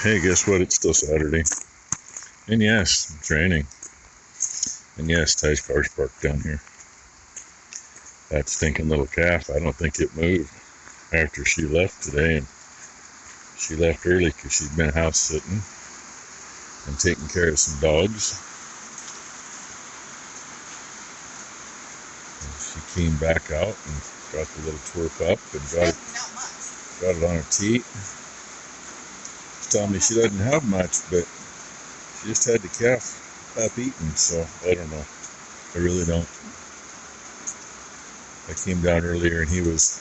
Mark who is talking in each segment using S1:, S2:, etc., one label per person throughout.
S1: Hey, guess what? It's still Saturday. And yes, it's raining. And yes, Ty's car's parked down here. That stinking little calf, I don't think it moved after she left today. And she left early because she'd been house sitting and taking care of some dogs. And she came back out and got the little twerp up and got it on her teat. She's telling me she doesn't have much, but she just had the calf up eating, so I don't know. I really don't. I came down earlier and he was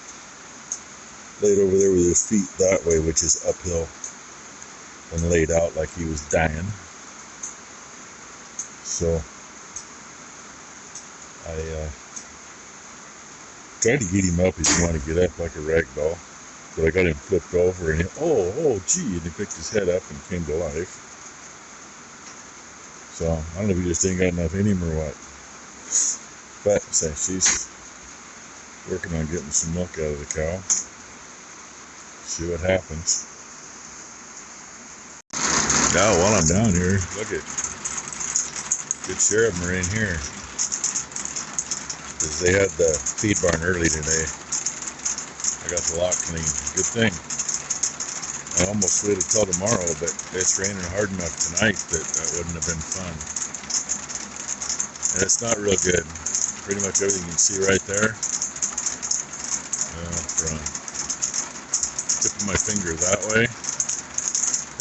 S1: laid over there with his feet that way, which is uphill, and laid out like he was dying. So I tried to get him up. He didn't want to get up like a rag doll, but I got him flipped over and gee, and he picked his head up and came to life. So I don't know if he just ain't got enough in him or what. But say she's working on getting some milk out of the cow. See what happens. Now while I'm down here, look at good share of them are in here. Because they had the feed barn early today. I got the lot clean. Good thing. I almost waited till tomorrow, but it's raining hard enough tonight that wouldn't have been fun. And it's not real good. Pretty much everything you can see right there. From tip of my finger that way,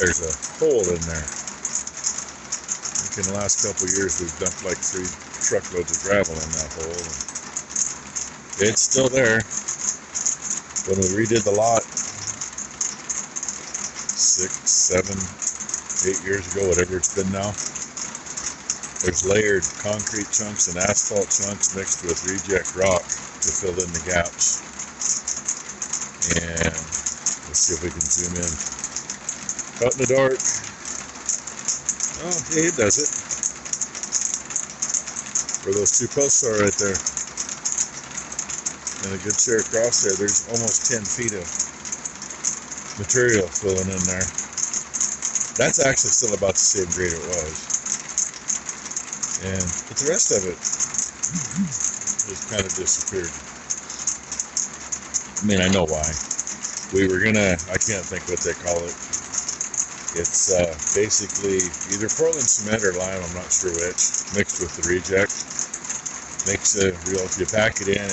S1: there's a hole in there. I think in the last couple of years we've dumped like 3 truckloads of gravel in that hole. And it's still there. When we redid the lot 6, 7, 8 years ago, whatever it's been now, there's layered concrete chunks and asphalt chunks mixed with reject rock to fill in the gaps. And let's see if we can zoom in. Out in the dark. Oh, hey, it does it. Where those 2 posts are right there. And a good share across there. There's almost 10 feet of material filling in there. That's actually still about the same grade it was. But the rest of it just kind of disappeared. I mean, I know why. We were gonna, I can't think what they call it. It's basically either Portland cement or lime, I'm not sure which, mixed with the reject. Makes it real, if you pack it in,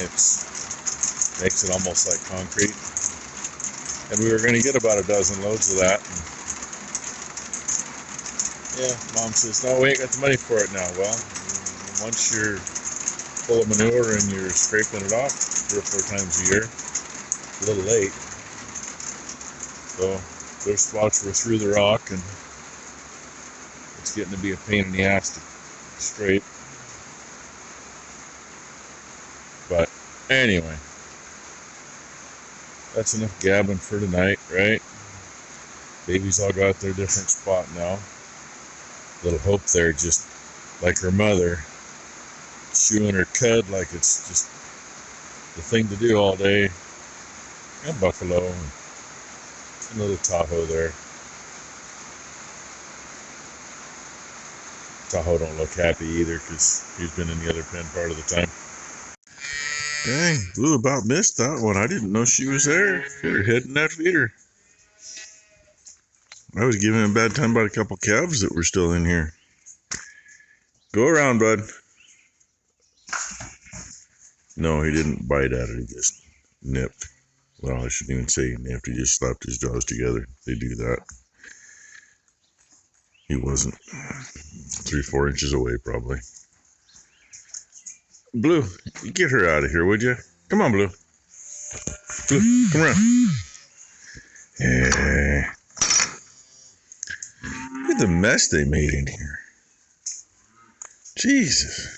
S1: makes it almost like concrete. And we were gonna get about a dozen loads of that. And yeah, Mom says, no, we ain't got the money for it now. Well, once you're full of manure and you're scraping it off 3 or 4 times a year, a little late. So there's spots we're through the rock and it's getting to be a pain in the ass to scrape. But anyway, that's enough gabbing for tonight, right? Babies all got their different spot now. Little Hope there, just like her mother, chewing her cud like it's just the thing to do all day. And Buffalo and a little Tahoe there. Tahoe don't look happy either because he's been in the other pen part of the time. Dang, Blue about missed that one. I didn't know she was there. Get her head in that feeder. I was giving him a bad time about a couple calves that were still in here. Go around, bud. No, he didn't bite at it. He just nipped. Well, I shouldn't even say nipped. He just slapped his jaws together. They do that. He wasn't 3-4 inches away, probably. Blue, get her out of here, would you? Come on, Blue. Blue, come around. Yeah. Look at the mess they made in here. Jesus.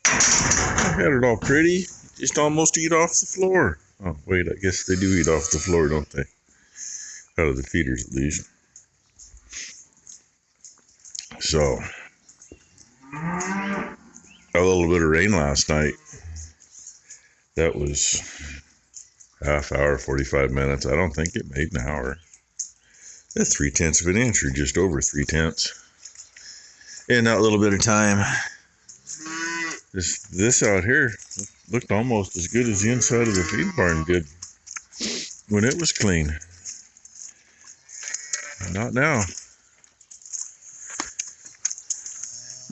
S1: I had it all pretty. Just almost eat off the floor. Oh, wait, I guess they do eat off the floor, don't they? Out of the feeders, at least. So, a little bit of rain last night. That was half hour, 45 minutes. I don't think it made an hour. a 3/10 of an inch, or just over 3/10 in that little bit of time. This out here looked almost as good as the inside of the feed barn did when it was clean. Not now.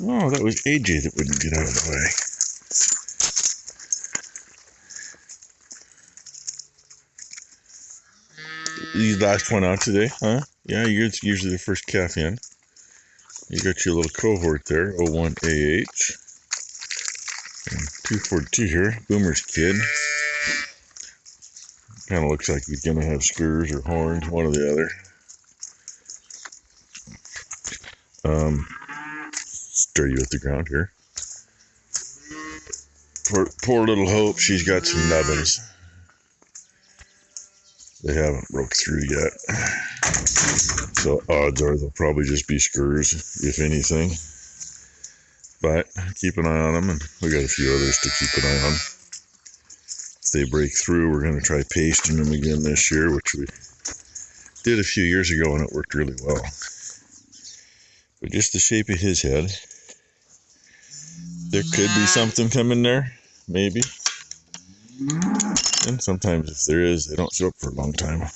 S1: Oh, that was AJ that wouldn't get out of the way. The last one out today, huh? Yeah, it's usually the first calf in. You got your little cohort there, 01AH. And 242 here, Boomer's kid. Kind of looks like he's going to have skurs or horns, one or the other. Stir you at the ground here. Poor little Hope, she's got some nubbins. They haven't broke through yet. So odds are they'll probably just be skurs, if anything. But keep an eye on them, and we got a few others to keep an eye on. If they break through, we're going to try pasting them again this year, which we did a few years ago, and it worked really well. But just the shape of his head, there could be something coming there, maybe. And sometimes if there is, they don't show up for a long time.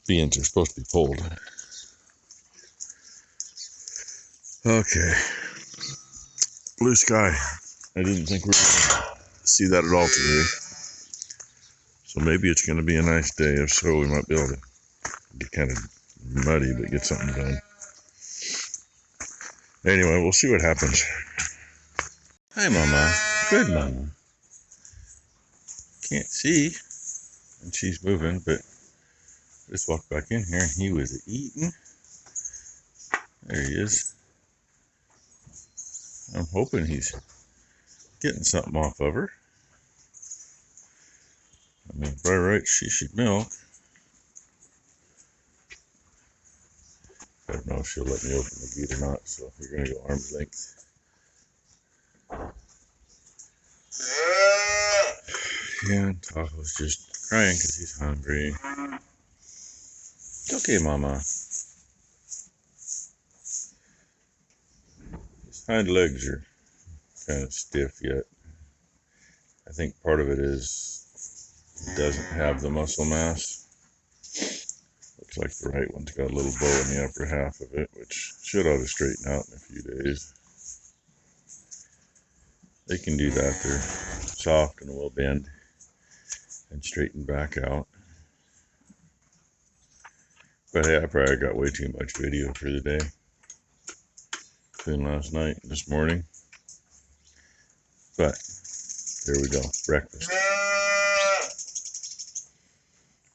S1: Beans are supposed to be pulled. Okay. Blue sky. I didn't think we were going to see that at all today. So maybe it's going to be a nice day. If so, we might be able to get kind of muddy, but get something done. Anyway, we'll see what happens. Hi, Mama. Good, Mama. Can't see. And she's moving, but just walked back in here and he was eating. There he is. I'm hoping he's getting something off of her. I mean, by right, she should milk. I don't know if she'll let me open the gate or not, so you're going to go arm's length. Yeah, Tahoe's just crying because he's hungry. It's okay, Mama. His hind legs are kind of stiff yet. I think part of it is he doesn't have the muscle mass. Looks like the right one's got a little bow in the upper half of it, which should ought to straighten out in a few days. They can do that. They're soft and will bend and straighten back out. But hey, I probably got way too much video for the day. Between last night and this morning. But there we go. Breakfast.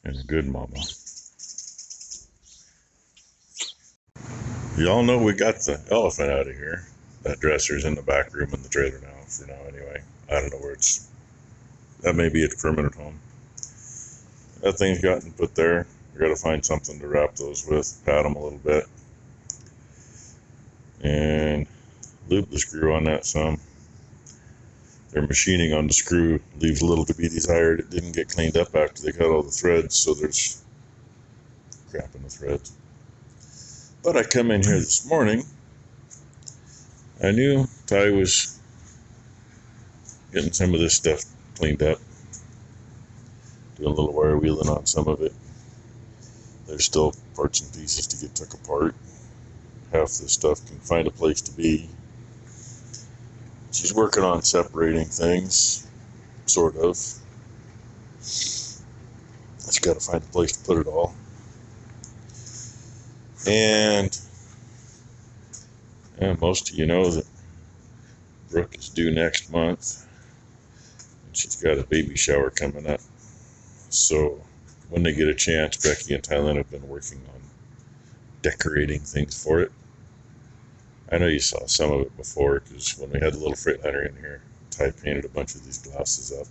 S1: And a good mama. Y'all know we got the elephant out of here. That dresser's in the back room in the trailer now, for now anyway. I don't know where it's. That may be its permanent home. That thing's gotten put there. We got to find something to wrap those with, pat them a little bit, and lube the screw on that some. Their machining on the screw leaves a little to be desired. It didn't get cleaned up after they cut all the threads, so there's crap in the threads. But I come in here this morning, I knew Ty was getting some of this stuff cleaned up, doing a little wire wheeling on some of it. There's still parts and pieces to get took apart. Half this stuff can find a place to be. She's working on separating things, sort of. She's got to find a place to put it all. And most of you know that Brooke is due next month. And she's got a baby shower coming up. So when they get a chance, Becky and Thailand have been working on decorating things for it. I know you saw some of it before, because when we had the little Freightliner in here, Ty painted a bunch of these glasses up.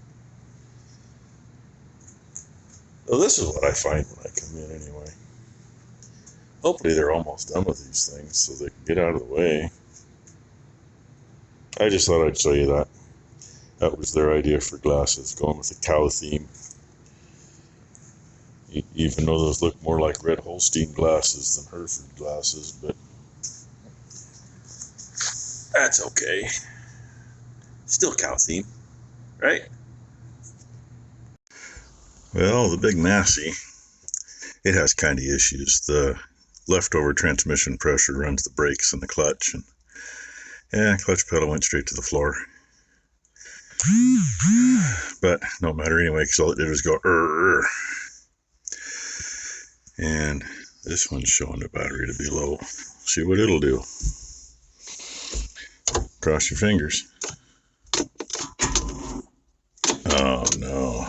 S1: So this is what I find when I come in anyway. Hopefully they're almost done with these things so they can get out of the way. I just thought I'd show you that. That was their idea for glasses, going with the cow theme. Even though those look more like Red Holstein glasses than Hereford glasses, but that's okay. Still cow theme, right? Well, the Big Massey, it has kind of issues. The leftover transmission pressure runs the brakes and the clutch, and clutch pedal went straight to the floor. But no matter anyway, because all it did was go and this one's showing the battery to be low. See what it'll do. Cross your fingers. Oh no.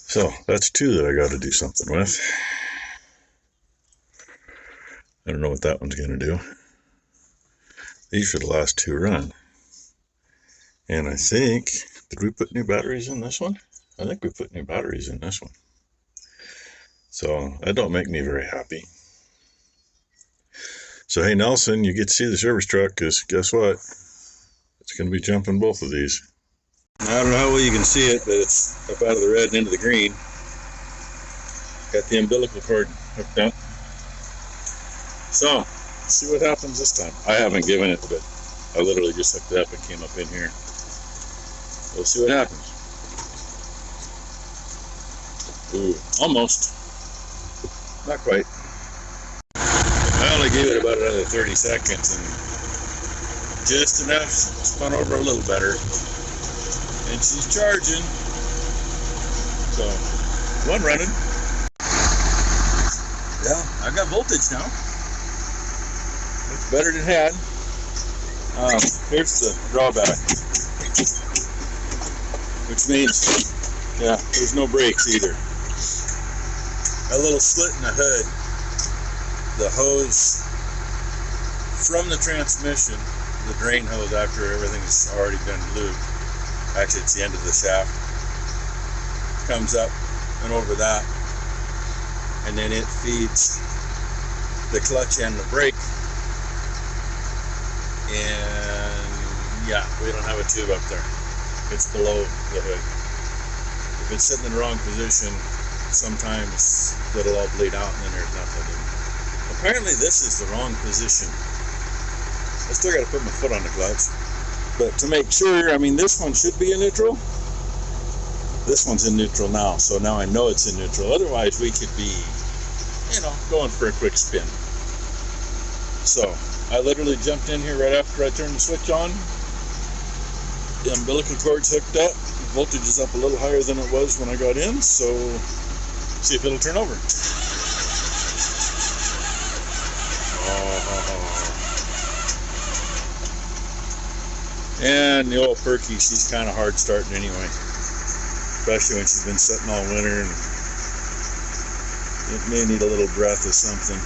S1: So that's two that I got to do something with. I don't know what that one's going to do. These are the last two run. And I think, did we put new batteries in this one? I think we put new batteries in this one. So that don't make me very happy. So hey Nelson, you get to see the service truck, because guess what? It's going to be jumping both of these. I don't know how well you can see it, but it's up out of the red and into the green. Got the umbilical cord hooked up. So, see what happens this time. I haven't given it, but I literally just hooked it up and came up in here. We'll see what happens. Ooh, almost. Not quite. I only gave it about another 30 seconds and just enough spun over a little better. And she's charging. So, one running. Yeah, I got voltage now. It's better than it had. Here's the drawback. Which means, yeah, there's no brakes either. A little slit in the hood. The hose from the transmission, the drain hose after everything's already been lubed. Actually, it's the end of the shaft. Comes up and over that. And then it feeds the clutch and the brake. And yeah, we don't have a tube up there. It's below the hood. If it's sitting in the wrong position, sometimes it'll all bleed out and then there's nothing. Apparently this is the wrong position. I still got to put my foot on the clutch. But to make sure, I mean, this one should be in neutral. This one's in neutral now, so now I know it's in neutral. Otherwise, we could be, going for a quick spin. So, I literally jumped in here right after I turned the switch on. The umbilical cord's hooked up. Voltage is up a little higher than it was when I got in, so see if it'll turn over. And the old Perky, she's kind of hard starting anyway, especially when she's been sitting all winter, and it may need a little breath or something,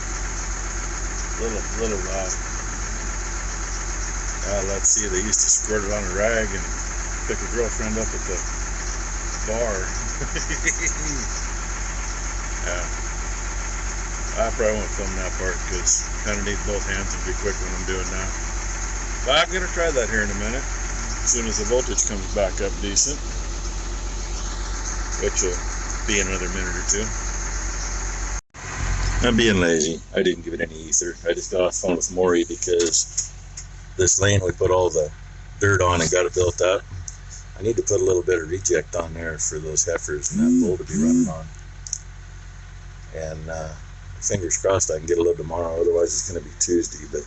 S1: little rough. Let's see, they used to squirt it on a rag and pick a girlfriend up at the bar. Yeah, I probably won't film that part because I kind of need both hands and be quick when I'm doing that. But I'm going to try that here in a minute, as soon as the voltage comes back up decent, which will be another minute or two. I'm being lazy. I didn't give it any ether. I just got off the phone with Maury because this lane we put all the dirt on and got it built up. I need to put a little bit of reject on there for those heifers and that bull to be running on. And fingers crossed I can get a load tomorrow, otherwise it's going to be Tuesday. But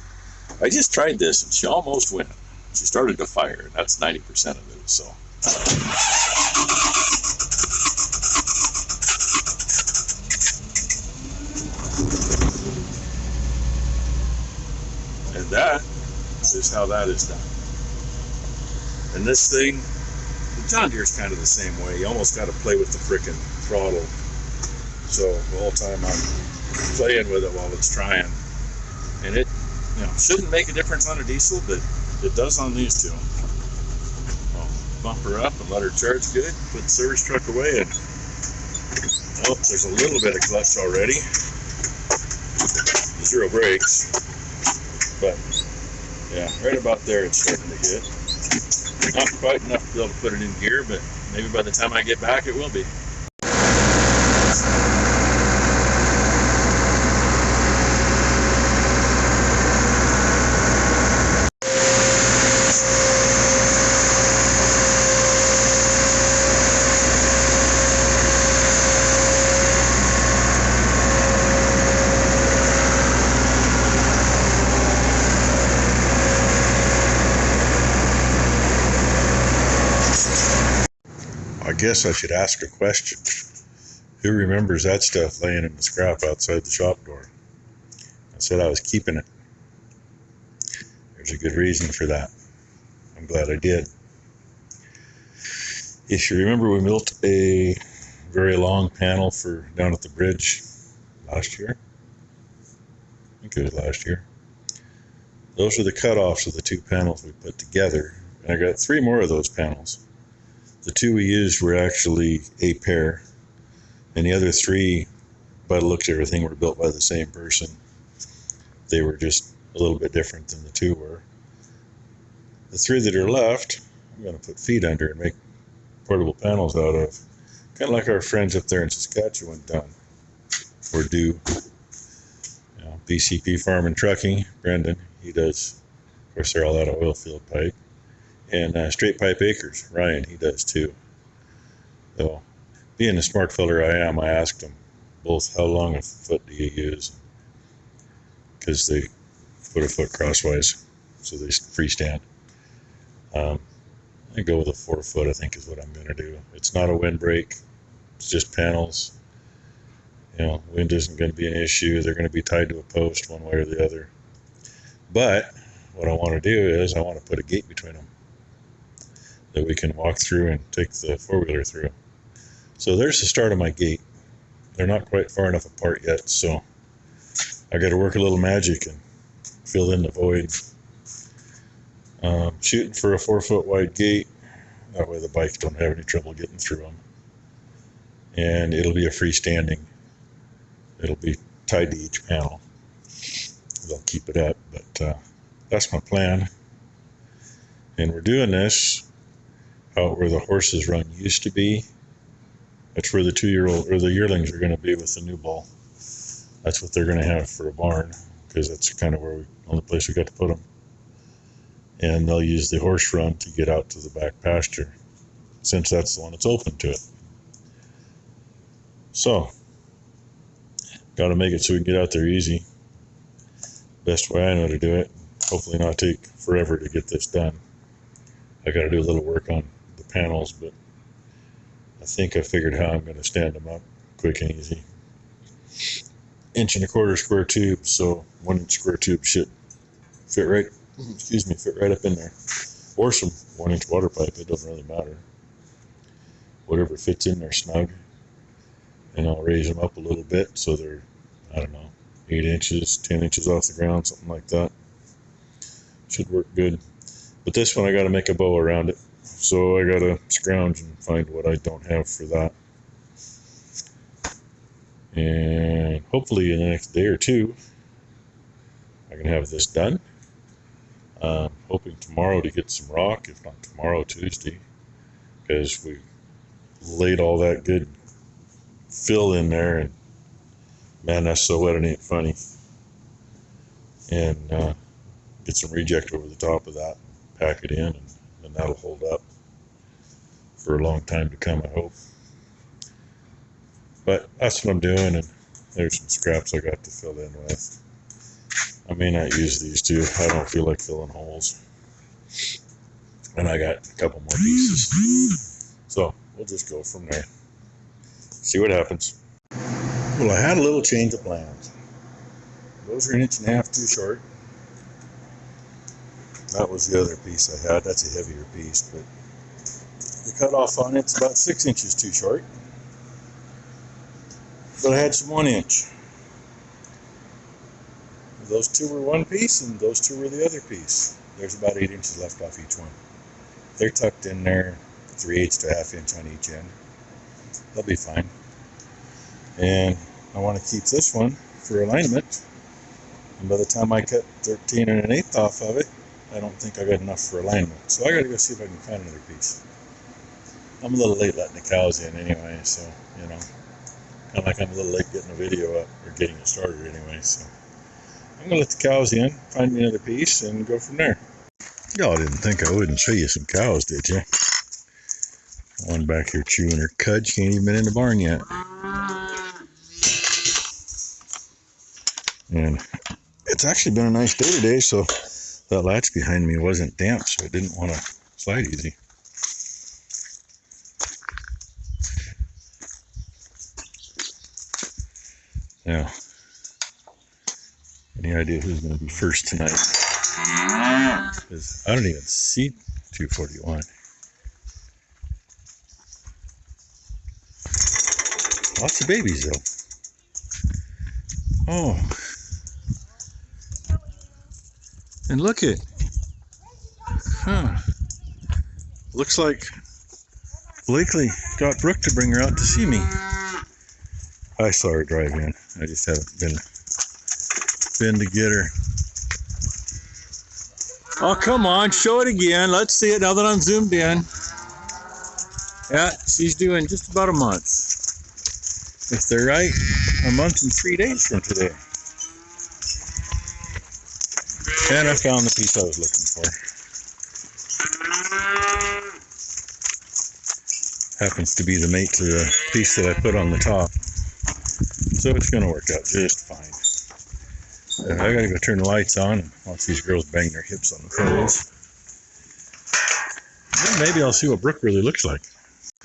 S1: I just tried this and she almost went. She started to fire, and that's 90% of it, so. And that is how that is done. And this thing, the John Deere's kind of the same way. You almost got to play with the frickin' throttle. So the whole time I'm playing with it while it's trying. And it, shouldn't make a difference on a diesel, but it does on these two. I'll bump her up and let her charge good, put the service truck away, and there's a little bit of clutch already. 0 brakes. But yeah, right about there it's starting to get. Not quite enough to be able to put it in gear, but maybe by the time I get back it will be. guess I should ask a question. Who remembers that stuff laying in the scrap outside the shop door? I said I was keeping it. There's a good reason for that. I'm glad I did. If you remember, we built a very long panel for down at the bridge last year. I think it was last year. Those are the cutoffs of the two panels we put together. And I got 3 more of those panels. The 2 we used were actually a pair. And the other 3, by the looks of everything, were built by the same person. They were just a little bit different than the 2 were. The 3 that are left, I'm going to put feet under and make portable panels out of. Kind of like our friends up there in Saskatchewan done. Or do. You know, BCP Farm and Trucking, Brendan, he does. Of course, they're all out of oil field pipe. And Straight Pipe Acres, Ryan, he does too. So, being the smart feller I am, I asked them both, how long a foot do you use? Because they put a foot crosswise, so they freestand. I go with a 4 foot, I think is what I'm going to do. It's not a windbreak, it's just panels. You know, wind isn't going to be an issue. They're going to be tied to a post one way or the other. But what I want to do is I want to put a gate between them that we can walk through and take the 4-wheeler through. So there's the start of my gate. They're not quite far enough apart yet, so I got to work a little magic and fill in the void. Shooting for a 4 foot wide gate. That way the bikes don't have any trouble getting through them. And it'll be a freestanding. It'll be tied to each panel. They'll keep it up, but that's my plan. And we're doing this out where the horses run used to be. That's where the 2-year-old or the yearlings are going to be with the new bull. That's what they're going to have for a barn, because that's kind of where only place we got to put them. And they'll use the horse run to get out to the back pasture, since that's the one that's open to it. So, got to make it so we can get out there easy. Best way I know to do it. Hopefully not take forever to get this done. I got to do a little work on the panels, but I think I figured how I'm going to stand them up quick and easy. 1 1/4 square tube, so 1 inch square tube should fit right up in there. Or some 1 inch water pipe, it doesn't really matter. Whatever fits in there snug. And I'll raise them up a little bit so they're, I don't know, 8 inches, 10 inches off the ground, something like that. Should work good. But this one I got to make a bow around it. So I got to scrounge and find what I don't have for that. And hopefully in the next day or 2, I can have this done. Hoping tomorrow to get some rock, if not tomorrow, Tuesday. Because we laid all that good fill in there, and man, that's so wet it ain't funny. And get some reject over the top of that, pack it in, and that'll hold up for a long time to come, I hope. But that's what I'm doing, and there's some scraps I got to fill in with. I may not use these two. I don't feel like filling holes. And I got a couple more pieces. So we'll just go from there. See what happens. Well, I had a little change of plans. Those are 1.5 inches too short. That was the other piece I had. That's a heavier piece, but the cutoff on it's about 6 inches too short. But I had some 1 inch. Those 2 were one piece, and those 2 were the other piece. There's about 8 inches left off each one. They're tucked in there, 3/8 to 1/2 inch on each end. They'll be fine. And I want to keep this one for alignment. And by the time I cut 13 1/8 off of it, I don't think I got enough for alignment. So I got to go see if I can find another piece. I'm a little late letting the cows in anyway, so, you know, kind of like I'm a little late getting the video up, or getting it started anyway, so. I'm going to let the cows in, find me another piece, and go from there. Y'all didn't think I wouldn't show you some cows, did you? One back here chewing her cud. She ain't even been in the barn yet. And it's actually been a nice day today, so that latch behind me wasn't damp, so it didn't want to slide easy. Now, any idea who's going to be first tonight? 'Cause I don't even see 241. Lots of babies though. Oh. And look it. Huh. Looks like Blakely got Brooke to bring her out to see me. I saw her drive in. I just haven't been to get her. Oh, come on, show it again. Let's see it now that I'm zoomed in. Yeah, she's doing just about a month. If they're right, a month and 3 days from today. And I found the piece I was looking for. Happens to be the mate to the piece that I put on the top. So it's going to work out just fine. I got to go turn the lights on and watch these girls bang their hips on the photos. Then maybe I'll see what Brooke really looks like.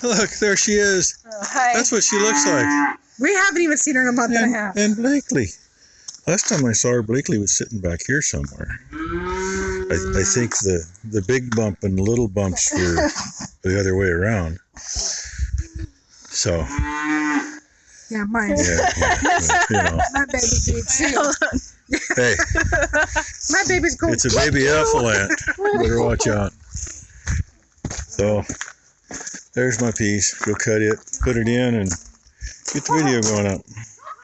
S1: Look, there she is.
S2: Hi.
S1: That's what she looks like.
S2: We haven't even seen her in a month and a half.
S1: And Blakely. Last time I saw her, Blakely was sitting back here somewhere. I think the big bump and the little bumps were the other way around. So.
S2: Yeah, mine.
S1: Yeah,
S2: My baby too.
S1: Hey.
S2: My baby's going.
S1: It's a baby ant. Better watch out. So, there's my piece. Go cut it, put it in, and get the video going up.